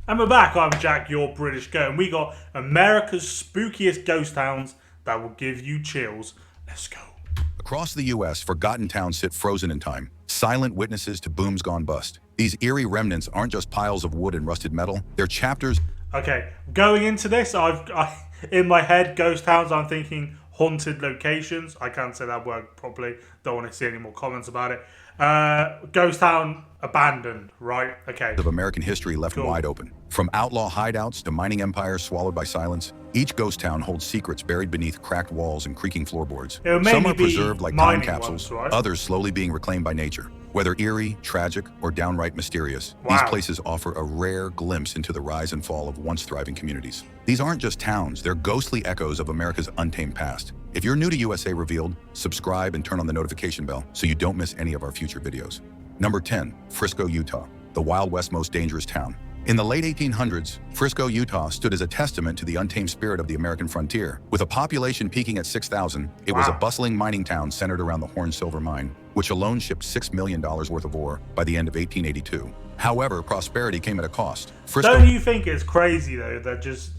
And we're back. I'm Jack, your British goat, and we got America's spookiest ghost towns that will give you chills. Let's go. Across the U.S., forgotten towns sit frozen in time, silent witnesses to booms gone bust. These eerie remnants aren't just piles of wood and rusted metal, they're chapters. Okay, going into this, in my head, ghost towns, I'm thinking haunted locations. I can't say that word properly. Don't want to see any more comments about it. Ghost town abandoned, right? Okay. Of American history left wide open. From outlaw hideouts to mining empires swallowed by silence, each ghost town holds secrets buried beneath cracked walls and creaking floorboards. Some are preserved like time capsules, right? Others slowly being reclaimed by nature. Whether eerie, tragic, or downright mysterious, these places offer a rare glimpse into the rise and fall of once thriving communities. These aren't just towns, they're ghostly echoes of America's untamed past. If you're new to USA Revealed, subscribe and turn on the notification bell so you don't miss any of our future videos. Number 10, Frisco, Utah, the Wild West's most dangerous town. In the late 1800s, Frisco, Utah stood as a testament to the untamed spirit of the American frontier. With a population peaking at 6,000, it was a bustling mining town centered around the Horn Silver Mine, which alone shipped $6 million worth of ore by the end of 1882. However, prosperity came at a cost. Don't you think it's crazy, though, that just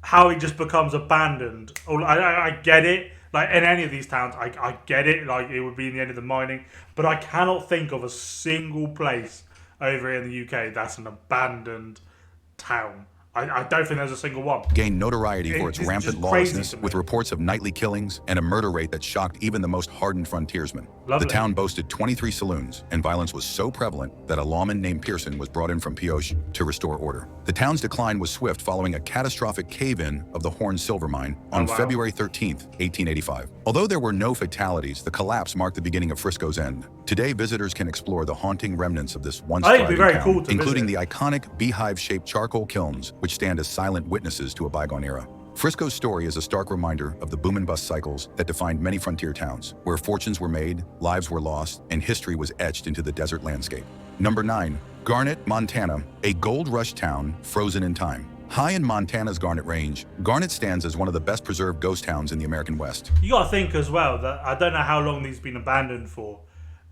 how it just becomes abandoned? I get it. Like, in any of these towns, I get it. Like, it would be in the end of the mining. But I cannot think of a single place over here in the UK that's an abandoned town. I don't think there's a single one. Gained notoriety for its rampant lawlessness, with reports of nightly killings and a murder rate that shocked even the most hardened frontiersmen. Lovely. The town boasted 23 saloons, and violence was so prevalent that a lawman named Pearson was brought in from Pioche to restore order. The town's decline was swift following a catastrophic cave-in of the Horn Silver Mine on February 13, 1885. Although there were no fatalities, the collapse marked the beginning of Frisco's end. Today, visitors can explore the haunting remnants of this once thriving town, including the iconic beehive-shaped charcoal kilns, which stand as silent witnesses to a bygone era. Frisco's story is a stark reminder of the boom and bust cycles that defined many frontier towns, where fortunes were made, lives were lost, and history was etched into the desert landscape. Number 9. Garnet, Montana, a gold rush town frozen in time. High in Montana's Garnet Range, Garnet stands as one of the best preserved ghost towns in the American West. You gotta think as well that I don't know how long these have been abandoned for,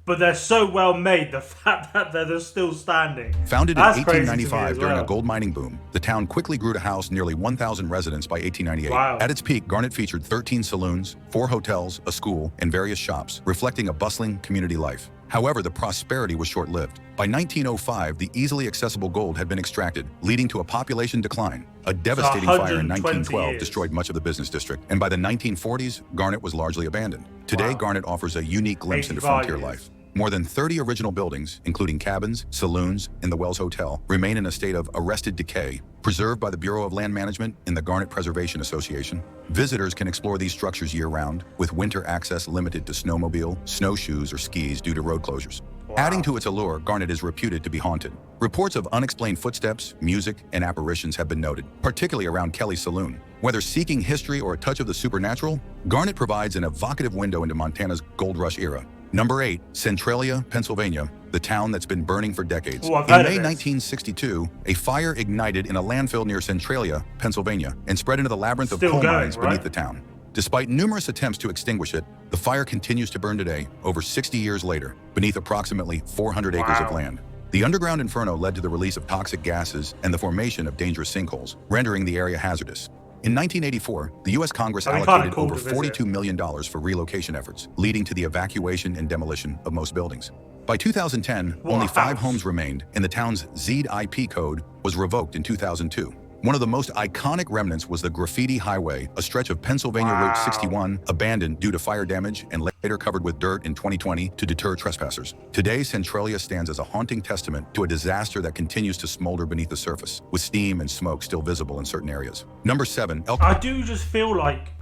but they're so well made, the fact that they're still standing. Founded in 1895 during a gold mining boom, the town quickly grew to house nearly 1,000 residents by 1898. At its peak, Garnet featured 13 saloons, 4 hotels, a school, and various shops, reflecting a bustling community life. However, the prosperity was short-lived. By 1905, the easily accessible gold had been extracted, leading to a population decline. A devastating fire in 1912 destroyed much of the business district, and by the 1940s, Garnet was largely abandoned. Today, Garnet offers a unique glimpse into frontier life. More than 30 original buildings, including cabins, saloons, and the Wells Hotel, remain in a state of arrested decay, preserved by the Bureau of Land Management and the Garnet Preservation Association. Visitors can explore these structures year-round, with winter access limited to snowmobile, snowshoes, or skis due to road closures. Adding to its allure, Garnet is reputed to be haunted. Reports of unexplained footsteps, music, and apparitions have been noted, particularly around Kelly's Saloon. Whether seeking history or a touch of the supernatural, Garnet provides an evocative window into Montana's gold rush era. Number 8, Centralia, Pennsylvania, the town that's been burning for decades. In May 1962, a fire ignited in a landfill near Centralia, Pennsylvania, and spread into the labyrinth of coal mines beneath the town. Despite numerous attempts to extinguish it, the fire continues to burn today, over 60 years later, beneath approximately 400 acres of land. The underground inferno led to the release of toxic gases and the formation of dangerous sinkholes, rendering the area hazardous. In 1984, the U.S. Congress allocated over $42 million for relocation efforts, leading to the evacuation and demolition of most buildings. By 2010, only 5 homes remained, and the town's ZIP code was revoked in 2002. One of the most iconic remnants was the Graffiti Highway, a stretch of Pennsylvania Route 61, abandoned due to fire damage and later covered with dirt in 2020 to deter trespassers. Today, Centralia stands as a haunting testament to a disaster that continues to smolder beneath the surface, with steam and smoke still visible in certain areas. Number 7. I do just feel like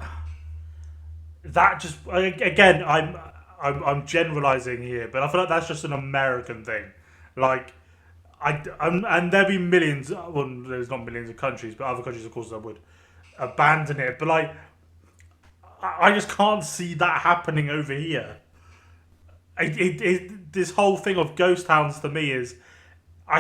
that just, again, I'm generalizing here, but I feel like that's just an American thing. Like, and there'd be millions, well, there's not millions of countries, but other countries, of course, that would abandon it. But, like, I just can't see that happening over here. This whole thing of ghost towns to me is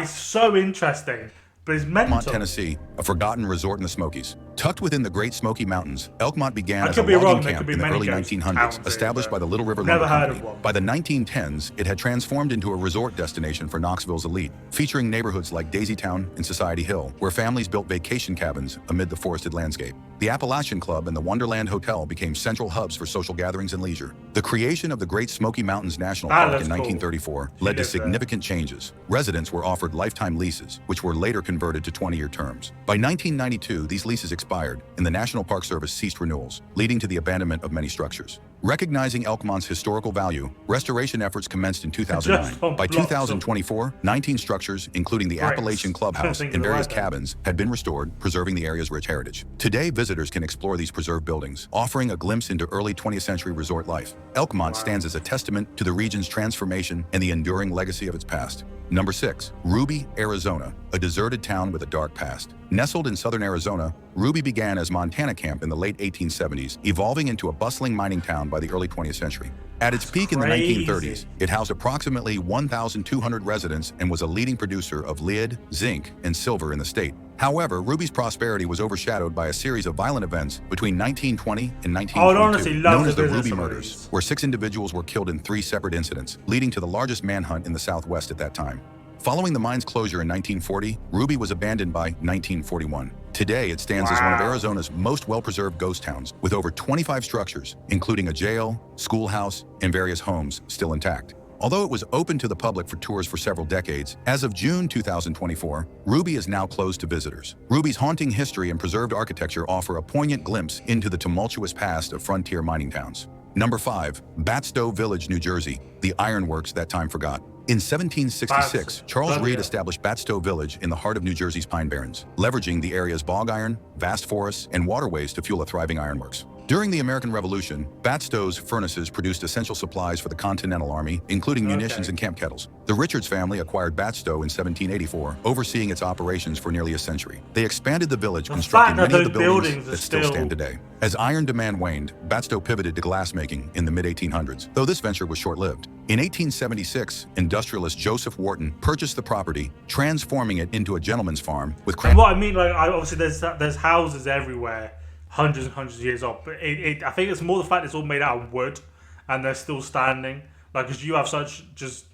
so interesting But it's mental. Elkmont, Tennessee, a forgotten resort in the Smokies. Tucked within the Great Smoky Mountains, Elkmont began as a logging camp in the early 1900s, established by the Little River Lumber Company. By the 1910s, it had transformed into a resort destination for Knoxville's elite, featuring neighborhoods like Daisytown and Society Hill, where families built vacation cabins amid the forested landscape. The Appalachian Club and the Wonderland Hotel became central hubs for social gatherings and leisure. The creation of the Great Smoky Mountains National Park in 1934 led to significant changes. Residents were offered lifetime leases, which were later converted to 20-year terms. By 1992, these leases expired, and the National Park Service ceased renewals, leading to the abandonment of many structures. Recognizing Elkmont's historical value, restoration efforts commenced in 2009. By 2024, 19 structures, including the Appalachian Clubhouse and various cabins, had been restored, preserving the area's rich heritage. Today, visitors can explore these preserved buildings, offering a glimpse into early 20th century resort life. Elkmont stands as a testament to the region's transformation and the enduring legacy of its past. Number 6. Ruby, Arizona, a deserted town with a dark past. Nestled in southern Arizona, Ruby began as Montana Camp in the late 1870s, evolving into a bustling mining town by the early 20th century. At its peak in the 1930s, it housed approximately 1,200 residents and was a leading producer of lead, zinc, and silver in the state. However, Ruby's prosperity was overshadowed by a series of violent events between 1920 and 1922, known as the Ruby Murders, where 6 individuals were killed in 3 separate incidents, leading to the largest manhunt in the Southwest at that time. Following the mine's closure in 1940, Ruby was abandoned by 1941. Today, it stands as one of Arizona's most well-preserved ghost towns, with over 25 structures, including a jail, schoolhouse, and various homes, still intact. Although it was open to the public for tours for several decades, as of June 2024, Ruby is now closed to visitors. Ruby's haunting history and preserved architecture offer a poignant glimpse into the tumultuous past of frontier mining towns. Number 5. Batstow Village, New Jersey, the ironworks that time forgot. In 1766, Charles Reed established Batstow Village in the heart of New Jersey's Pine Barrens, leveraging the area's bog iron, vast forests, and waterways to fuel a thriving ironworks. During the American Revolution, Batstow's furnaces produced essential supplies for the Continental Army, including munitions and camp kettles. The Richards family acquired Batstow in 1784, overseeing its operations for nearly a century. They expanded the village, constructing many of the buildings that still stand today. As iron demand waned, Batstow pivoted to glassmaking in the mid-1800s, though this venture was short-lived. In 1876, industrialist Joseph Wharton purchased the property, transforming it into a gentleman's farm with And what I mean, like, obviously there's houses everywhere, hundreds and hundreds of years old, but I think it's more the fact it's all made out of wood and they're still standing. Like, because you have such just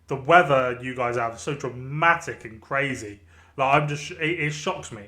the weather you guys have is so dramatic and crazy. Like, it shocks me.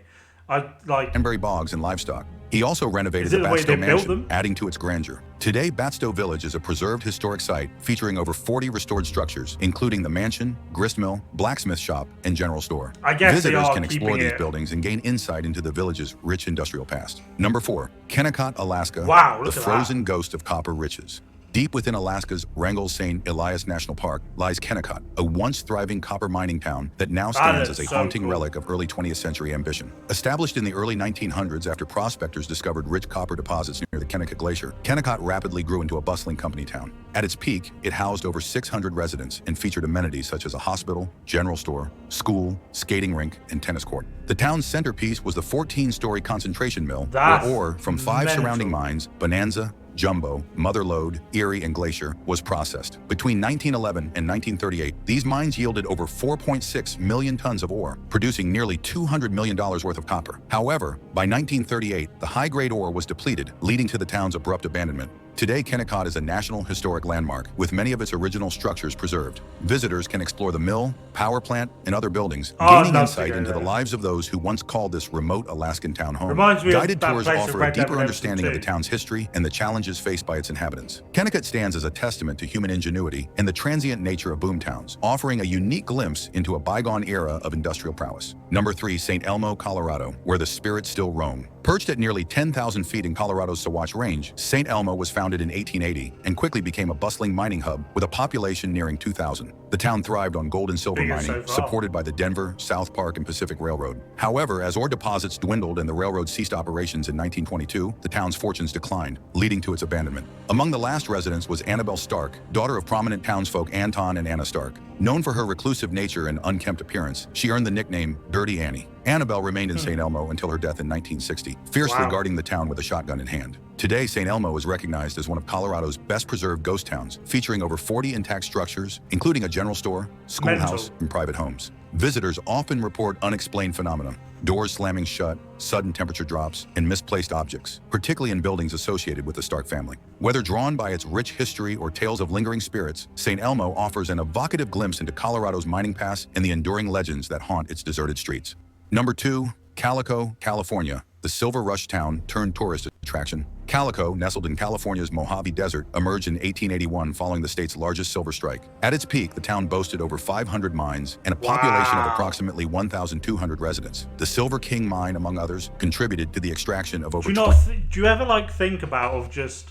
Cranberry bogs and livestock. He also renovated the Batstow Mansion, adding to its grandeur. Today, Batstow Village is a preserved historic site featuring over 40 restored structures, including the mansion, gristmill, blacksmith shop, and general store. Visitors can explore these buildings and gain insight into the village's rich industrial past. Number 4. Kennecott, Alaska, the frozen ghost of copper riches. Deep within Alaska's Wrangell St. Elias National Park lies Kennecott, a once thriving copper mining town that now stands as a haunting relic of early 20th century ambition. Established in the early 1900s after prospectors discovered rich copper deposits near the Kennecott Glacier, Kennecott rapidly grew into a bustling company town. At its peak, it housed over 600 residents and featured amenities such as a hospital, general store, school, skating rink, and tennis court. The town's centerpiece was the 14-story concentration mill, where ore from 5 surrounding mines, Bonanza, Jumbo, Mother Lode, Erie, and Glacier, was processed. Between 1911 and 1938, these mines yielded over 4.6 million tons of ore, producing nearly $200 million worth of copper. However, by 1938, the high-grade ore was depleted, leading to the town's abrupt abandonment. Today, Kennecott is a National Historic Landmark, with many of its original structures preserved. Visitors can explore the mill, power plant, and other buildings, gaining insight into the lives of those who once called this remote Alaskan town home. Guided tours offer a deeper understanding of the town's history and the challenges faced by its inhabitants. Kennecott stands as a testament to human ingenuity and the transient nature of boomtowns, offering a unique glimpse into a bygone era of industrial prowess. Number 3, St. Elmo, Colorado, where the spirits still roam. Perched at nearly 10,000 feet in Colorado's Sawatch Range, St. Elmo was founded in 1880 and quickly became a bustling mining hub with a population nearing 2,000. The town thrived on gold and silver mining, supported by the Denver, South Park, and Pacific Railroad. However, as ore deposits dwindled and the railroad ceased operations in 1922, the town's fortunes declined, leading to its abandonment. Among the last residents was Annabelle Stark, daughter of prominent townsfolk Anton and Anna Stark. Known for her reclusive nature and unkempt appearance, she earned the nickname Dirty Annie. Annabelle remained in St. Elmo until her death in 1960, fiercely guarding the town with a shotgun in hand. Today, St. Elmo is recognized as one of Colorado's best-preserved ghost towns, featuring over 40 intact structures, including a general store, schoolhouse, and private homes. Visitors often report unexplained phenomena: doors slamming shut, sudden temperature drops, and misplaced objects, particularly in buildings associated with the Stark family. Whether drawn by its rich history or tales of lingering spirits, St. Elmo offers an evocative glimpse into Colorado's mining past and the enduring legends that haunt its deserted streets. Number 2, Calico, California, the Silver Rush town turned tourist attraction. Calico, nestled in California's Mojave Desert, emerged in 1881 following the state's largest silver strike. At its peak, the town boasted over 500 mines and a population of approximately 1,200 residents. The Silver King mine, among others, contributed to the extraction of over... Do you ever like think about of just...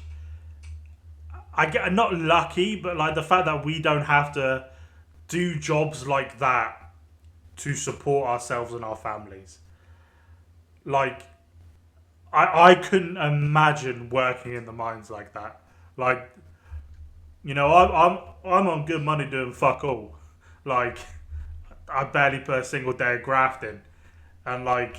I get not lucky, but like the fact that we don't have to do jobs like that to support ourselves and our families. Like, I couldn't imagine working in the mines like that. Like, you know, I'm on good money doing fuck all. Like, I barely put a single day of graft in, and like,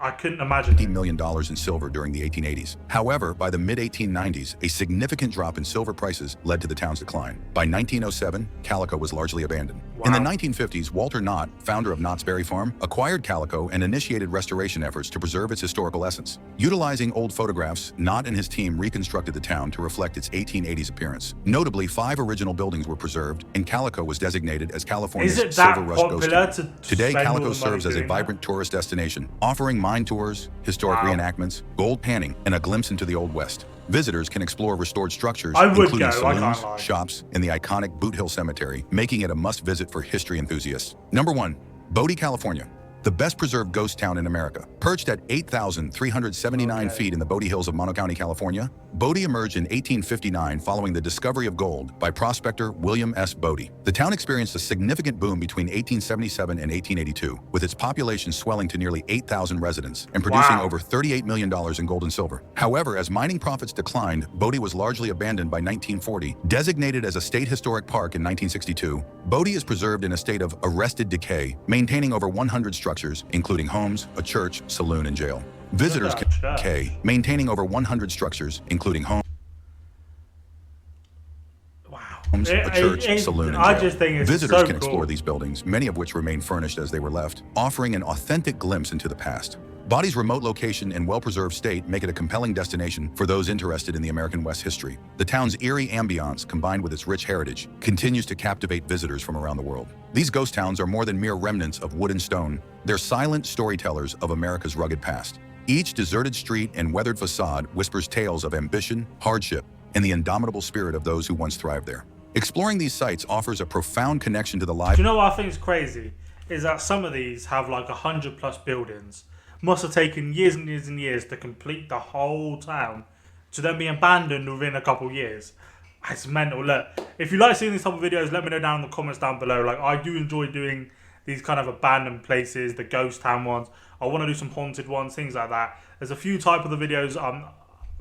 I couldn't imagine. $15 million in silver during the 1880s. However, by the mid-1890s, a significant drop in silver prices led to the town's decline. By 1907, Calico was largely abandoned. In the 1950s, Walter Knott, founder of Knott's Berry Farm, acquired Calico and initiated restoration efforts to preserve its historical essence. Utilizing old photographs, Knott and his team reconstructed the town to reflect its 1880s appearance. Notably, 5 original buildings were preserved, and Calico was designated as California's Silver Rush Ghost Town. Today, Calico serves as a vibrant tourist destination, offering mine tours, historic reenactments, gold panning, and a glimpse into the Old West. Visitors can explore restored structures, including saloons, shops, and the iconic Boot Hill Cemetery, making it a must-visit for history enthusiasts. Number 1, Bodie, California. The best-preserved ghost town in America. Perched at 8,379 feet in the Bodie Hills of Mono County, California, Bodie emerged in 1859 following the discovery of gold by prospector William S. Bodie. The town experienced a significant boom between 1877 and 1882, with its population swelling to nearly 8,000 residents and producing over $38 million in gold and silver. However, as mining profits declined, Bodie was largely abandoned by 1940. Designated as a state historic park in 1962, Bodie is preserved in a state of arrested decay, maintaining over 100 structures, including homes, a church, saloon, and jail. Visitors can maintaining over 100 structures, including homes, a church, saloon, and jail. Visitors can explore these buildings, many of which remain furnished as they were left, offering an authentic glimpse into the past. Bodie's remote location and well-preserved state make it a compelling destination for those interested in the American West history. The town's eerie ambiance, combined with its rich heritage, continues to captivate visitors from around the world. These ghost towns are more than mere remnants of wood and stone. They're silent storytellers of America's rugged past. Each deserted street and weathered facade whispers tales of ambition, hardship, and the indomitable spirit of those who once thrived there. Exploring these sites offers a profound connection to the life. Do you know what I think is crazy? Is that some of these have like 100+ buildings. Must have taken years and years and years to complete the whole town, to then be abandoned within a couple years. It's mental. Look, if you like seeing these type of videos, let me know down in the comments down below. Like, I do enjoy doing these kind of abandoned places, the ghost town ones. I want to do some haunted ones, things like that. There's a few type of the videos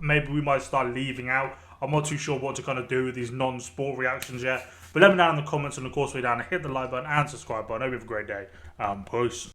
maybe we might start leaving out. I'm not too sure what to kind of do with these non-sport reactions yet. But let me know down in the comments, and of course, way down, hit the like button and subscribe button. I hope you have a great day. Peace.